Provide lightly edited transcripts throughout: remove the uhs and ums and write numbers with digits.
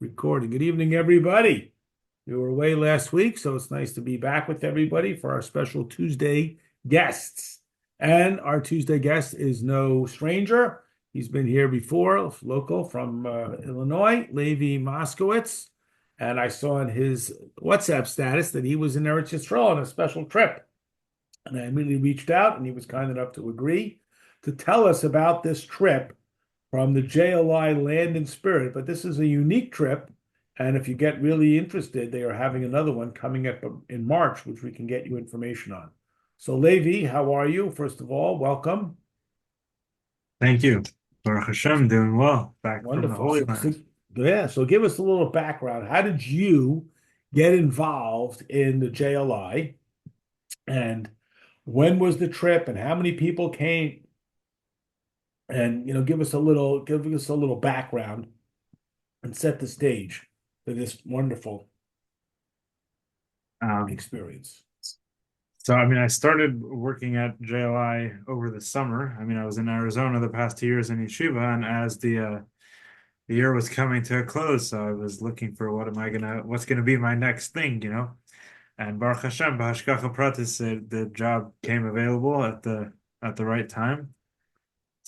Recording. Good evening, everybody. We were away last week, so it's nice to be back with everybody for our special Tuesday guests. And our Tuesday guest is no stranger. He's been here before, local from Illinois, Levi Moskowitz. And I saw in his WhatsApp status that he was in Eretz Yisrael on a special trip. And I immediately reached out, and he was kind enough to agree to tell us about this trip from the JLI Land and Spirit. But this is a unique trip. And if you get really interested, they are having another one coming up in March, which we can get you information on. So, Levi, how are you? First of all, welcome. Thank you. Baruch Hashem, doing well. Back from the Wonderful. Holy So, Land. yeah, so give us a little background. How did you get involved in the JLI? And when was the trip? And how many people came? And give us a little background and set the stage for this wonderful Um, experience. I started working at JLI over the summer. I was in Arizona the past 2 years in yeshiva, and as the year was coming to a close, so I was looking for what's gonna be my next thing, you know? And Baruch Hashem, b'hashgacha pratis, the job came available at the right time.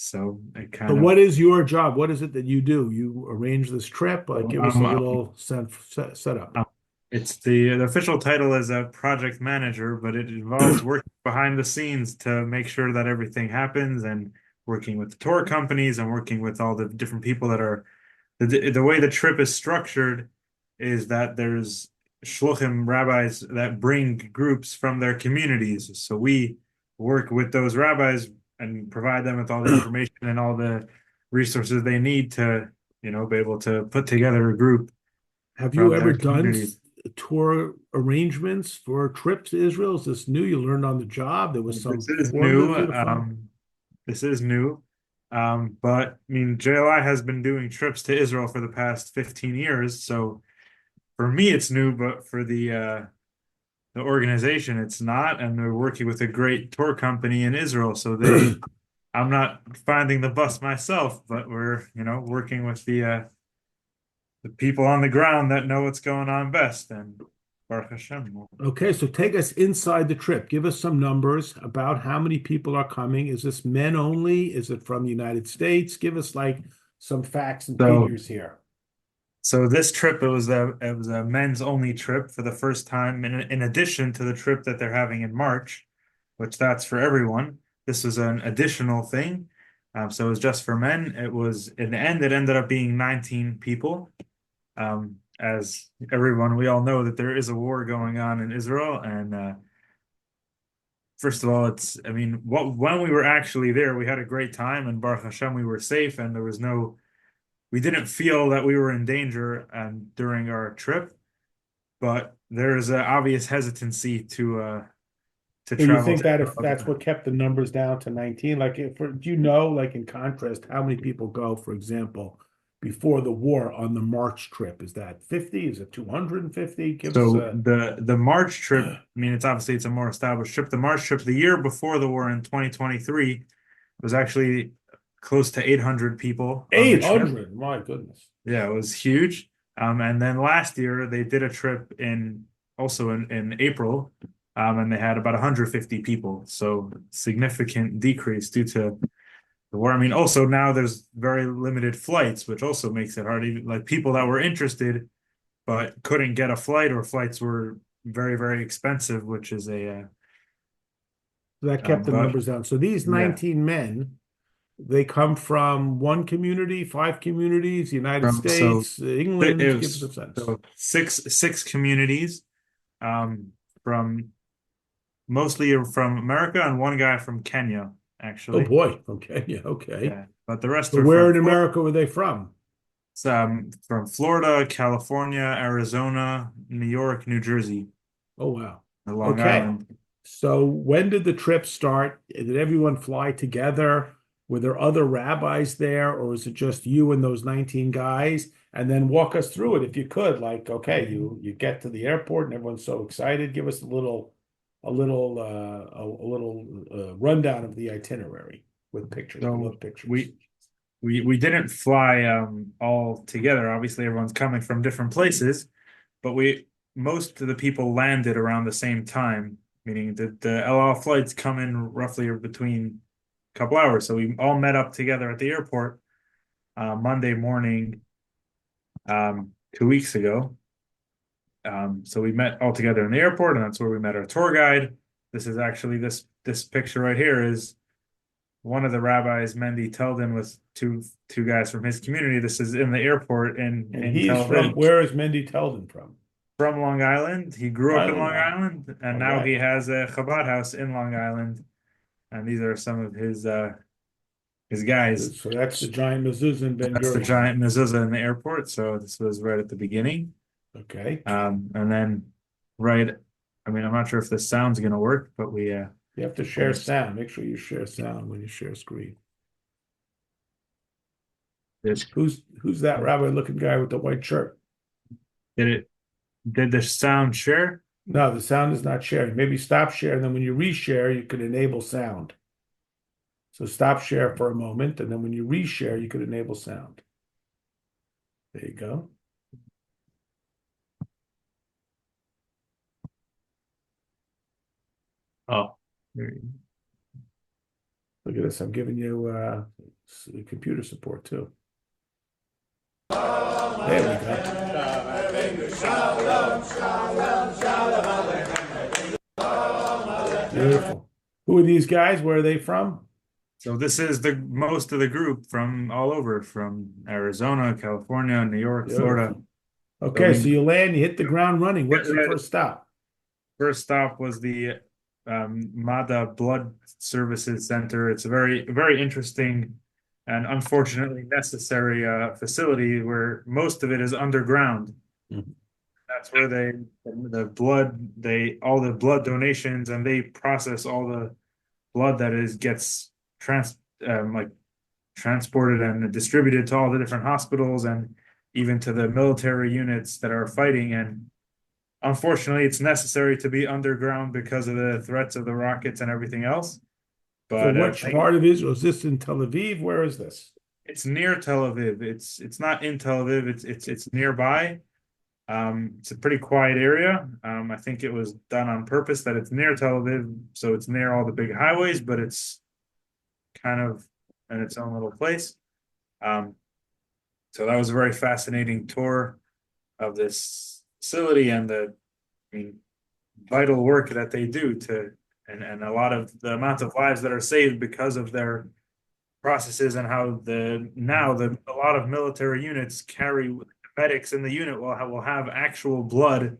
So it So, kind of what is your job? What is it that you do? You arrange this trip? Like, give us a um, little setup. Um, it's the official title is a project manager, but it involves working behind the scenes to make sure that everything happens and working with the tour companies and working with all the different people that are the way the trip is structured is that there's shluchim rabbis that bring groups from their communities. So we work with those rabbis and provide them with all the information and all the resources they need to, be able to put together a group Have you from ever their done community. tour arrangements for trips to Israel? Is this new? You learned on the job? There was some This is form new. that you had to follow? This is new. But JLI has been doing trips to Israel for the past 15 years. So for me, it's new, but for the organization, it's not. And they're working with a great tour company in Israel. I'm not finding the bus myself, but we're, working with the people on the ground that know what's going on best. And Baruch Hashem. Okay, so take us inside the trip. Give us some numbers about how many people are coming. Is this men only? Is it from the United States? Give us like some facts and So figures here. So this trip, it was a men's only trip for the first time, in addition to the trip that they're having in March, which that's for everyone. This was an additional thing. So it was just for men. In the end, it ended up being 19 people. As everyone, we all know that there is a war going on in Israel, and first of all, when we were actually there, we had a great time, and Baruch Hashem, we were safe, and we didn't feel that we were in danger during our trip, but there is an obvious hesitancy to So you travel think to that if that's Israel. what kept the numbers down to 19, like do you know, like in contrast, how many people go, for example, before the war on the March trip? Is that 50? Is it 250? Give us So a the March trip, it's a more established trip. The March trip, the year before the war in 2023, was actually close to 800 people on the trip. 800. My goodness. Yeah, it was huge. And then last year they did a trip in April, and they had about 150 people. So significant decrease due to the war. Also now there's very limited flights, which also makes it hard. Even like people that were interested but couldn't get a flight, or flights were very, very expensive, which is So that kept the but numbers down. So these yeah, 19 men, they come from one community, five communities, United from so States, it England. Give us was a sense. so six communities, from mostly from America, and one guy from Kenya, Oh actually. boy. Okay. Yeah. Okay. Yeah, but the rest So are where from in Florida, America were they from? California, Arizona, New York, New Jersey, Oh wow. and Long Okay. Island. So when did the trip start? Did everyone fly together? Were there other rabbis there, or was it just you and those 19 guys? And then walk us through it if you could. Like, okay, you get to the airport and everyone's so excited. Give us a little rundown of the itinerary with pictures. I So love pictures. we we didn't fly all together. Obviously, everyone's coming from different places, but we most of the people landed around the same time, meaning that the El Al flights come in roughly between a couple hours. So we all met up together at the airport Monday morning 2 weeks ago. So we met all together in the airport, and that's where we met our tour guide. This is actually this picture right here is one of the rabbis, Mendy Teldin, was two guys from his community. This is in the airport And in he's Tel from, Aviv, where is Mendy Teldin from? from Long Island. He grew up in Island Long Line. Island, and All now he right. has a Chabad house in Long Island. And these are some of his guys. So that's the giant mezuzah in Ben That's the Gurion. giant mezuzah in the airport. So this was right at the beginning. Okay. And then right, I mean, I'm not sure if this sound's gonna work, but we You have to share sound. Make sure you share sound when you share screen. did Who's that rabbi looking guy with the white shirt? it did the sound share? No, the sound is not sharing. Maybe stop share, and then when you reshare, you could enable sound. So stop share for a moment, and then when you reshare, you could enable sound. There you go. Oh, Look at this. I'm giving you computer support too. There we go. Beautiful. Who are these guys? Where are they from? so this is the most of the group from all over, from Arizona, California, New York, Florida. Beautiful. So Okay, so we you land, you hit the ground running. What's the first stop? first stop was the Mada Blood Services Center. It's a very interesting and unfortunately necessary facility where most of it is underground. Mhm. That's where all the blood donations, and they process all the blood that gets like transported and distributed to all the different hospitals and even to the military units that are fighting. And unfortunately, it's necessary to be underground because of the threats of the rockets and everything else. So But which part of Israel is this, in Tel Aviv? Where is this? it's near Tel Aviv. It's not in Tel Aviv. It's nearby. It's a pretty quiet area. I think it was done on purpose that it's near Tel Aviv, so it's near all the big highways, but it's kind of in its own little place. Um, so that was a very fascinating tour of this facility and I mean, vital work that they do and a lot of the amount of lives that are saved because of their processes and how a lot of military units carry medics in the unit will have actual blood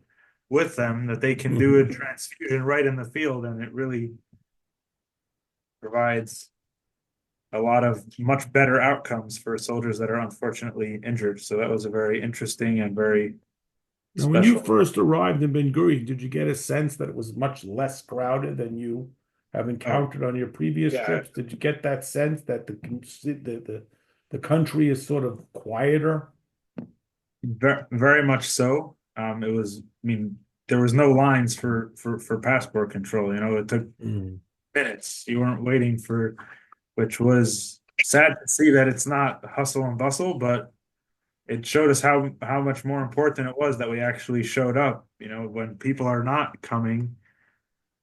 with them that they can do a transfusion right in the field, and it really provides a lot of much better outcomes for soldiers that are unfortunately injured. So that was a very interesting and very Now, when you special. first arrived in Ben Gurion, did you get a sense that it was much less crowded than you have Oh, encountered on your previous yeah, trips? Did you get that sense that the country is sort of quieter? very much so. It was, I mean, there was no lines for passport control. You know, it took Mm. minutes. You weren't waiting for, which was sad to see that it's not hustle and bustle, but it showed us how much more important it was that we actually showed up. You know, when people are not coming,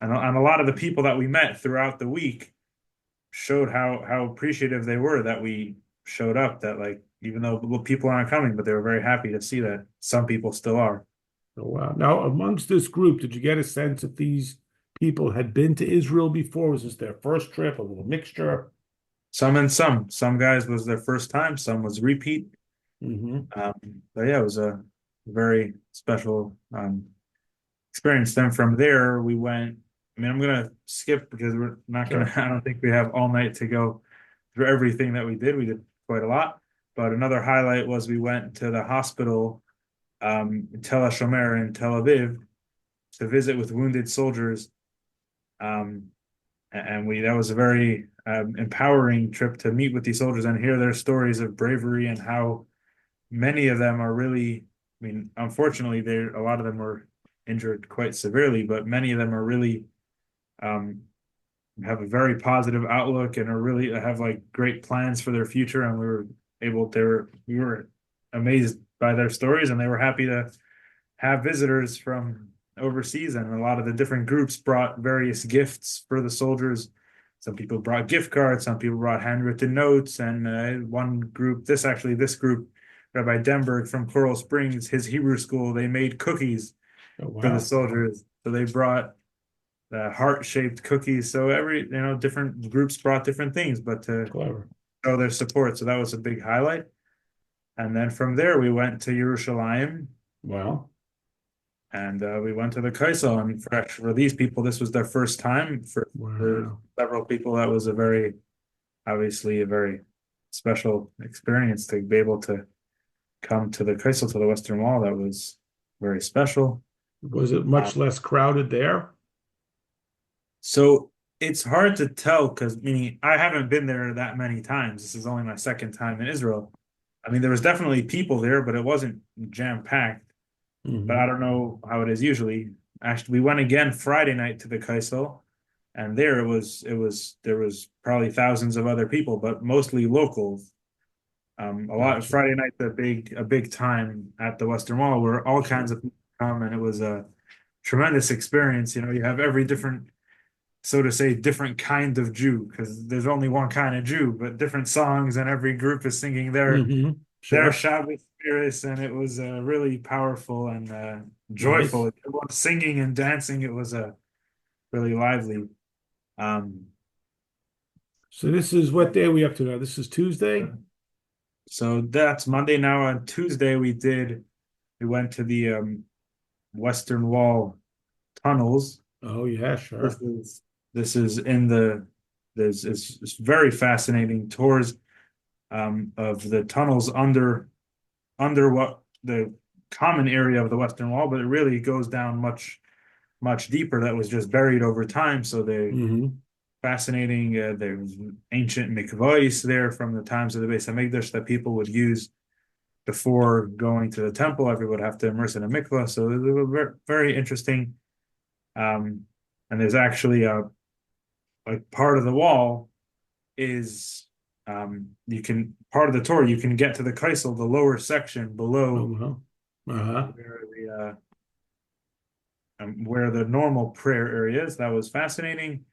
and a lot of the people that we met throughout the week showed how appreciative they were that we showed up. That like even though people aren't coming, but they were very happy to see that some people still are. Oh, wow. Now, amongst this group, did you get a sense if these people had been to Israel before? Was this their first trip, a little mixture? Some and some guys was their first time, some was repeat. Hmm. But yeah, it was a very special experience. Then from there, we went. I mean, I'm gonna skip because we're not gonna. Sure. I don't think we have all night to go through everything that we did. We did quite a lot. But another highlight was we went to the hospital, Tel HaShomer in Tel Aviv, to visit with wounded soldiers. Um, and we that was a very empowering trip to meet with these soldiers and hear their stories of bravery and how many of them are really, I mean, unfortunately, a lot of them were injured quite severely, but many of them are really um, have a very positive outlook and are really have like great plans for their future. And we were amazed by their stories, and they were happy to have visitors from overseas. And a lot of the different groups brought various gifts for the soldiers. Some people brought gift cards, some people brought handwritten notes, and one group, this group, Rabbi Denberg from Coral Springs, his Hebrew school, they made cookies Oh, for the wow. soldiers. So they brought the heart-shaped cookies. So different groups brought different things, but to Clever. show their support. So that was a big highlight. And then from there, we went to Yerushalayim, Well, and we went to the Kaisel. And for these people, this was their first time. For wow. several people, that was obviously a very special experience to be able to come to the Kaisel, to the Western Wall. That was very special. Was it Uh, much less crowded there? So it's hard to tell because meaning I haven't been there that many times. This is only my second time in Israel. I mean, there was definitely people there, but it wasn't jam-packed. But I Hmm. don't know how it is usually. Actually, we went again Friday night to the Kaisel, and there was probably thousands of other people, but mostly locals. A lot Gotcha. Friday night, a big time at the Western Wall where all kinds Sure. of people come, and it was a tremendous experience. You know, you have every different, so to say, different kind of Jew, because there's only one kind of Jew, but different songs, and every group is singing Hmm. their Sure. Shabbos spirits, and it was really powerful and Nice. joyful. Everyone singing and dancing. It was really lively. Um, So this is what day are we up to now? This is Tuesday? so that's Monday. Now on Tuesday, we went to the Western Wall tunnels. Oh, yeah, This sure. is this is in the there's it's very fascinating tours of the tunnels under what the common area of the Western Wall, but it really goes down much deeper. That was just buried over time. So they Hmm. fascinating. There's ancient mikvahs there from the times of the Beis Hamikdash that people would use before going to the temple. Everyone would have to immerse in a mikvah. So it was very interesting. Um, and there's actually a like part of the wall is you can part of the tour you can get to the Kaisel, the lower section Oh, below well. Uh-huh. where the normal prayer area is. That was fascinating.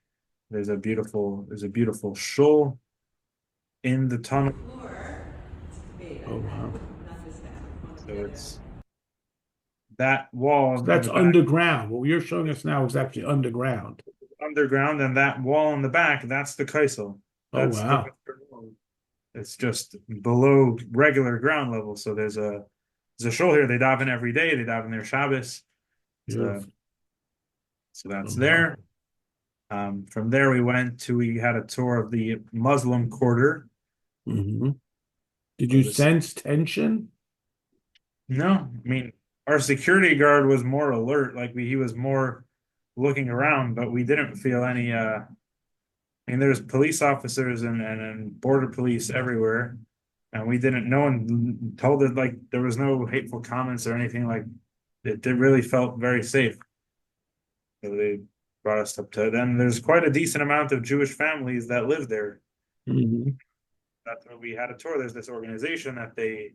There's a beautiful shul in the tunnel. Oh, wow. So it's that wall So in that's the back underground. What you're showing us now is actually underground. underground, and that wall in the back, that's the Kaisel. Oh, That's the wow. Western Wall. It's just below regular ground level. So there's a shul here. They daven every day. They daven their Shabbos. So Beautiful. so Oh, that's wow. there. From there we had a tour of the Muslim quarter. Hmm. Did So you this sense tension? No, I mean our security guard was more alert, like he was more looking around, but we didn't feel any I mean there's police officers and border police everywhere, and we didn't no one told it like there was no hateful comments or anything like it really felt very safe. So they brought us up to then there's quite a decent amount of Jewish families that live there. Hmm. That's when we had a tour. There's this organization that they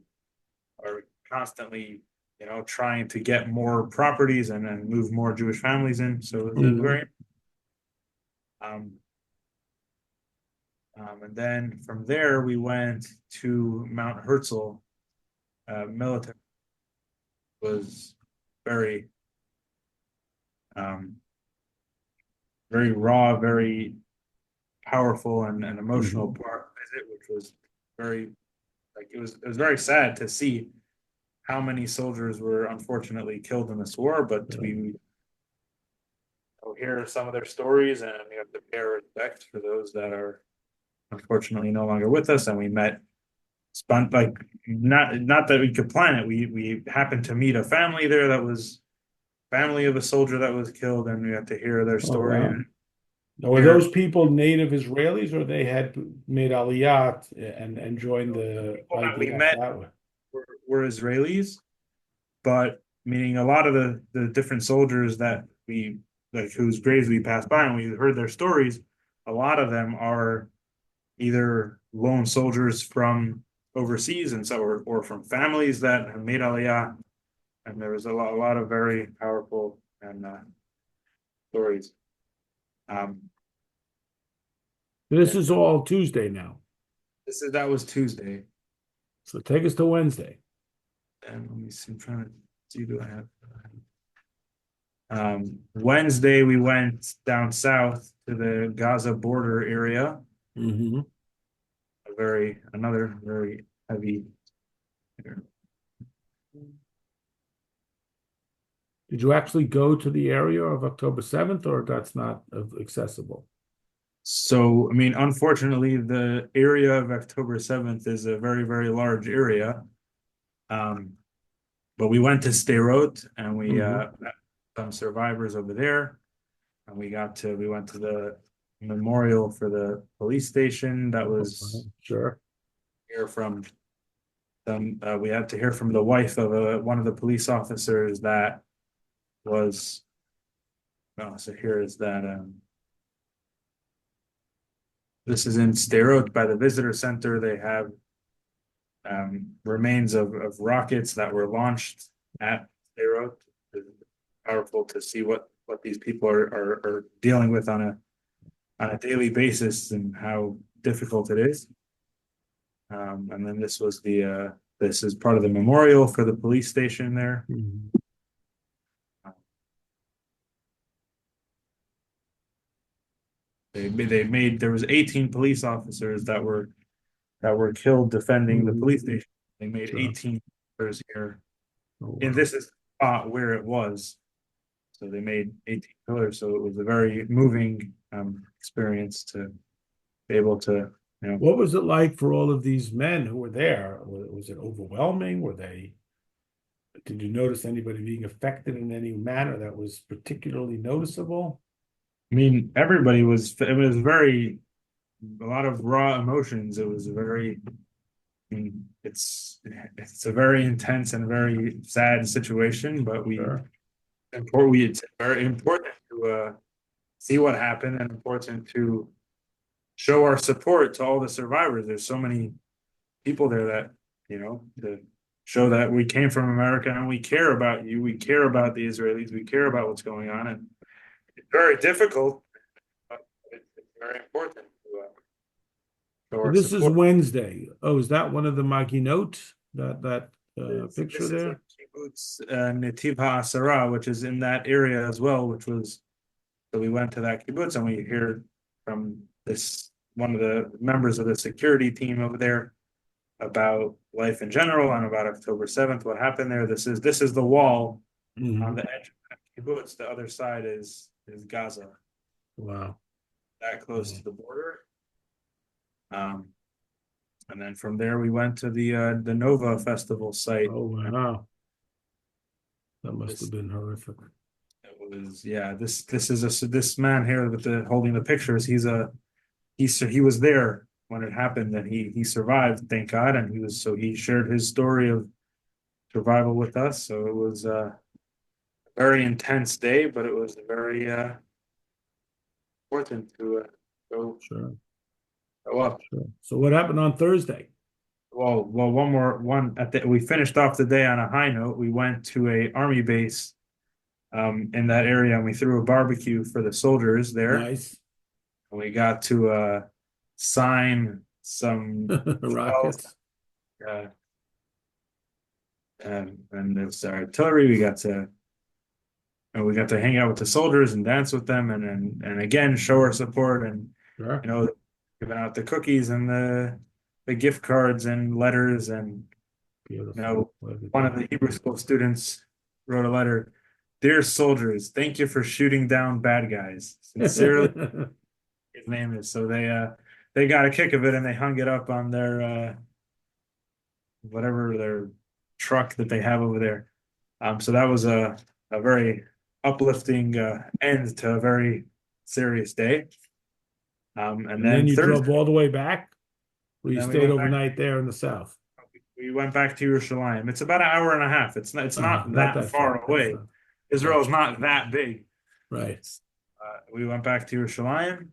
are constantly, trying to get more properties and move more Jewish families in. So it was Hmm. very, um, and then from there we went to Mount Herzl. Military was very, um, very raw, very powerful and emotional Hmm. part visit, which was very like it was very sad to see how many soldiers were unfortunately killed in this war, but we hear some of their stories and we have to pay our respects for those that are unfortunately no longer with us. And we met like not that we could plan it. We happened to meet a family there that was family of a soldier that was killed, and we had to hear their Oh, story wow. and Now, were hear those people native Israelis or they had made Aliyah and joined the people that we IDF met that way? were Israelis, but meaning a lot of the different soldiers that we like whose graves we passed by and we heard their stories. a lot of them are either lone soldiers from overseas and so or from families that have made Aliyah. And there was a lot of very powerful and stories. Um, This is all Tuesday now. that was Tuesday. So take us to Wednesday. And let me see, I'm trying to see, do I have Wednesday we went down south to the Gaza border area. Mm-hmm. Another very heavy. Did you actually go to the area of October 7th, or that's not accessible? So, I mean, unfortunately, the area of October 7th is a very, very large area. But we went to Sderot and we met some survivors over there. And we went to the memorial for the police station that was Sure. here from them. We had to hear from the wife of one of the police officers that was, so here is that, this is in Sderot by the visitor center. They have remains of rockets that were launched at Sderot. It's powerful to see what these people are dealing with on a daily basis and how difficult it is. And then this was this is part of the memorial for the police station there. Mhm. There was 18 police officers that were killed defending the police station. They made Sure. 18 pillars here, Oh, and wow. this is the spot where it was. So they made 18 pillars. So it was a very moving experience to be able to, What was it like for all of these men who were there? Was it overwhelming? Did you notice anybody being affected in any manner that was particularly noticeable? I mean, it was a lot of raw emotions. It was I mean, it's a very intense and very sad situation, but Sure. it's very important to see what happened and important to show our support to all the survivors. There's so many people there that, to show that we came from America and we care about you, we care about the Israelis, we care about what's going on. And it's very difficult, but it's very important to show our This is support. Wednesday. Oh, is that one of the Maginot? That picture This is there? a kibbutz, Netiv HaAsara, which is in that area as well, so we went to that kibbutz and we heard from one of the members of the security team over there about life in general and about October 7th, what happened there. This is the wall on the edge of that kibbutz. The other side is Gaza, Wow. that close to the border. And then from there we went to the Nova Festival site. Oh, wow. That must have been horrific. It was, yeah. This man here with holding the pictures. He was there when it happened, and he survived, thank God. And he shared his story of survival with us. So it was a very intense day, but it was very important to go Sure. up. Sure. So what happened on Thursday? Well, we finished off the day on a high note. We went to a army base in that area, and we threw a barbecue for the soldiers there. Nice. And we got to sign some Rockets. And it's artillery. We got to hang out with the soldiers and dance with them, and again show our support, and Sure. giving out the cookies and the gift cards and letters. And Beautiful. one of the Hebrew school students wrote a letter: "Dear soldiers, thank you for shooting down bad guys. Sincerely." His name is. So they got a kick of it and they hung it up on their whatever their truck that they have over there. So that was a very uplifting end to a very serious day. And And then then you Thursday, drove all the way back? Or you Then we stayed went back. overnight there in the south? we went back to Yerushalayim. It's about an hour and a half. It's not that far away. Israel is not that big. Right. We went back to Yerushalayim.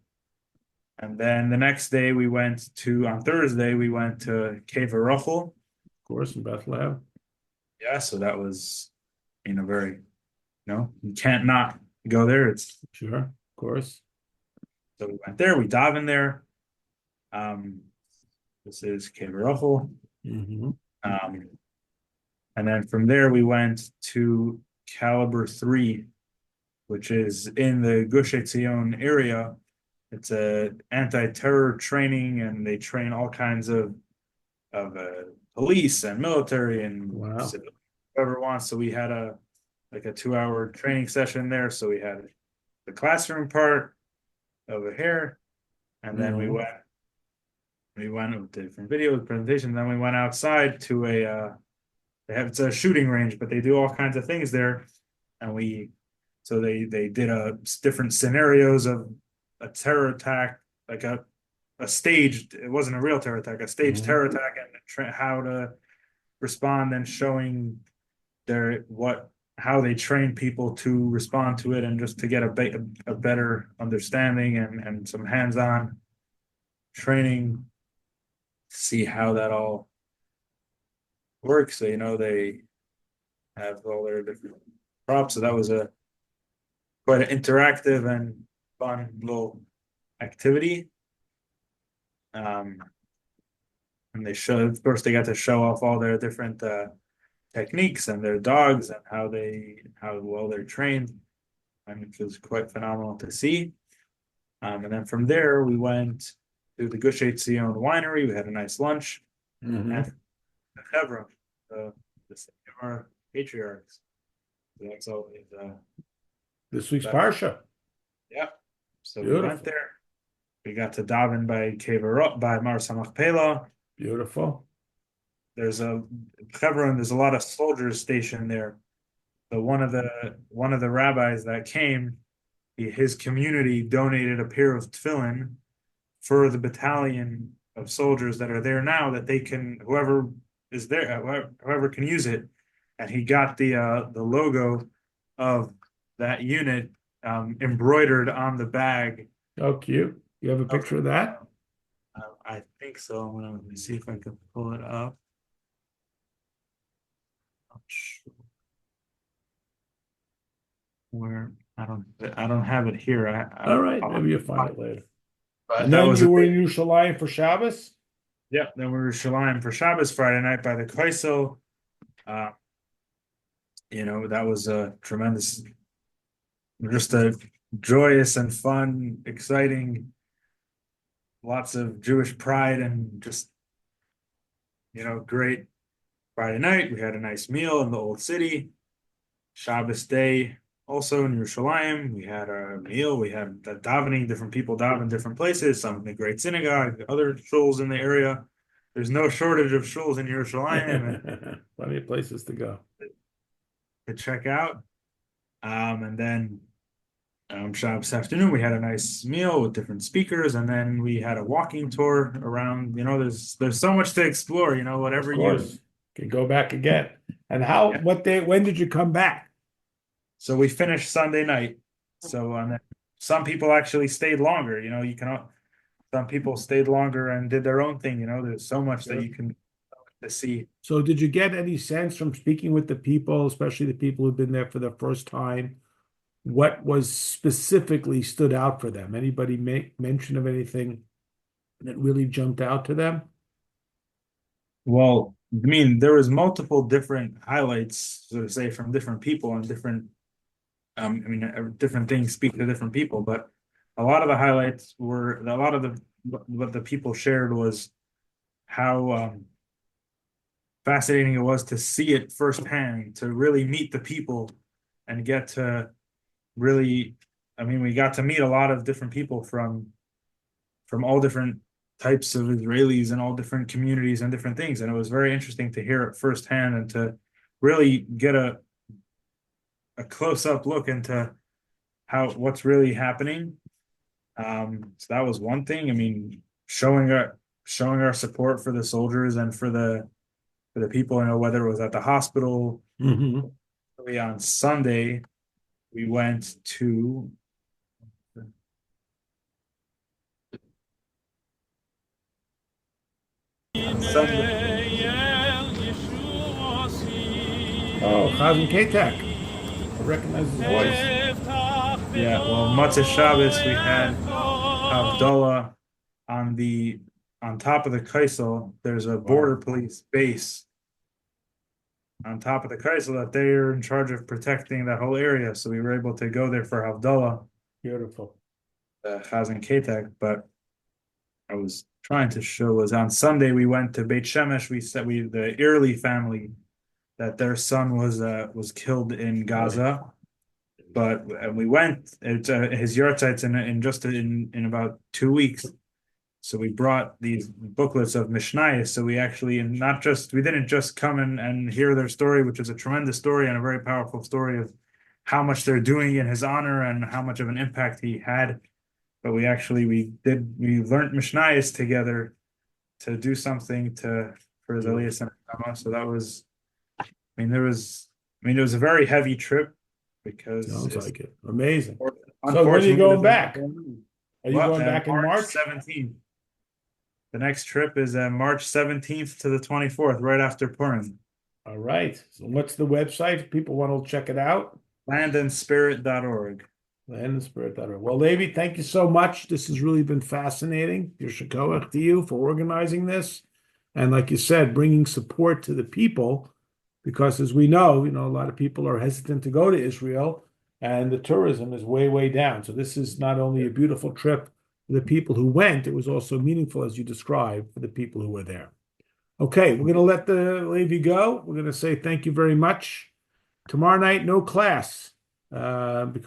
And then the next day on Thursday, we went to Cave Rachel. Of course, in Bethlehem. Yeah, so that was, very, you can't not go there. Sure, of course. So we went there, we dive in there. Um, this is Cave Rachel. Hmm. Um, and then from there, we went to Caliber 3, which is in the Gush Etzion area. It's a anti-terror training, and they train all kinds of police and military and Wow. whoever wants. So we had a 2-hour training session there. So we had the classroom part over here, and then we Mhm. went with different videos, presentations. Then we went outside to it's a shooting range, but they do all kinds of things there, and so they did different scenarios of a terror attack, like a staged. It wasn't a real terror attack, a staged Mhm. terror attack, and how to respond, and showing how they train people to respond to it, and just to get a better understanding, and some hands-on training, see how that all works. So they have all their different props. So that was a quite an interactive and fun little activity. Um, and of course, they got to show off all their different techniques and their dogs, and how well they're trained, and which was quite phenomenal to see. And then from there, we went to the Gush Etzion winery. We had a nice lunch, and Mhm. Hebron, the city of our patriarchs. So that's always This week's that. Parsha. Yeah. So we went Beautiful. there. We got to daven by Kevarot by Mar Samachpela. Beautiful. There's a Hebron. There's a lot of soldiers stationed there. So one of the rabbis that came, his community donated a pair of tefillin for the battalion of soldiers that are there now, that they can, whoever is there, whoever can use it. And he got the logo of that unit embroidered on the bag. Oh, cute. You have a Of, picture of that? I think so. Let me see if I can pull it up. Not sure where I don't have it here. All right. I'll Maybe you'll find it later. but And that then was you a were big. in Yerushalayim for Shabbos? Yeah, then we were Shalim for Shabbos Friday night by the Kaisel. Uh, that was a tremendous, just a joyous and fun, exciting, lots of Jewish pride, and just, great Friday night. We had a nice meal in the old city. Shabbos day, also in Yerushalayim, we had a meal. We had the davening, different people daven different places, some in the great synagogue, other shuls in the area. There's no shortage of shuls in Yerushalayim and Plenty of places to go. to check out. And then Shabbos afternoon, we had a nice meal with different speakers, and then we had a walking tour around. There's so much to explore. Of Whatever course. Can go back again. And yeah. what day, when did you come back? So we finished Sunday night. So then some people actually stayed longer. Some people stayed longer and did their own thing. There's so much that Sure. you can to see. So did you get any sense from speaking with the people, especially the people who've been there for the first time, what was specifically stood out for them? Anybody make mention of anything that really jumped out to them? Well, I mean, there was multiple different highlights, so to say, from different people, and different. Different things speak to different people, but a lot of the highlights were a lot of what the people shared was how fascinating it was to see it firsthand, to really meet the people, and get to really. We got to meet a lot of different people from all different types of Israelis and all different communities and different things, and it was very interesting to hear it firsthand, and to really get a close-up look into what's really happening. So that was one thing. Showing our support for the soldiers and for the people. Whether it was at the hospital. Hmm. Really on Sunday, we went to on Sunday. Oh, Chazan Ketek. I recognize his voice. Yeah, well, Motzei Shabbos we had Havdalah on top of the Kaisel. There's a border police base on top of the Kaisel that they're in charge of protecting that whole area. So we were able to go there for Havdalah, Beautiful. Chazan Ketek. But I was trying to show was on Sunday we went to Beit Shemesh. The Early family that their son was killed in Gaza. But we went. It's his yahrzeit in about 2 weeks. So we brought these booklets of Mishnayos. So we didn't just come and hear their story, which is a tremendous story and a very powerful story of how much they're doing in his honor and how much of an impact he had. But we learned Mishnayos together to do something for the Elias and Rama. So that was, it was a very heavy trip because Sounds like it. Amazing. So when are you going back? Are you going back in March March? 17th. The next trip is March 17th to the 24th, right after Purim. All right. So what's the website? If people want to check it out. Landandspirit.org. Landandspirit.org. Well, Levi, thank you so much. This has really been fascinating. Yasher koach to you for organizing this. And like you said, bringing support to the people, because as we know, a lot of people are hesitant to go to Israel and the tourism is way, way down. So this is not only a beautiful trip for the people who went, it was also meaningful, as you described, for the people who were there. Okay, we're going to let the Levi go. We're going to say thank you very much. Tomorrow night, no class because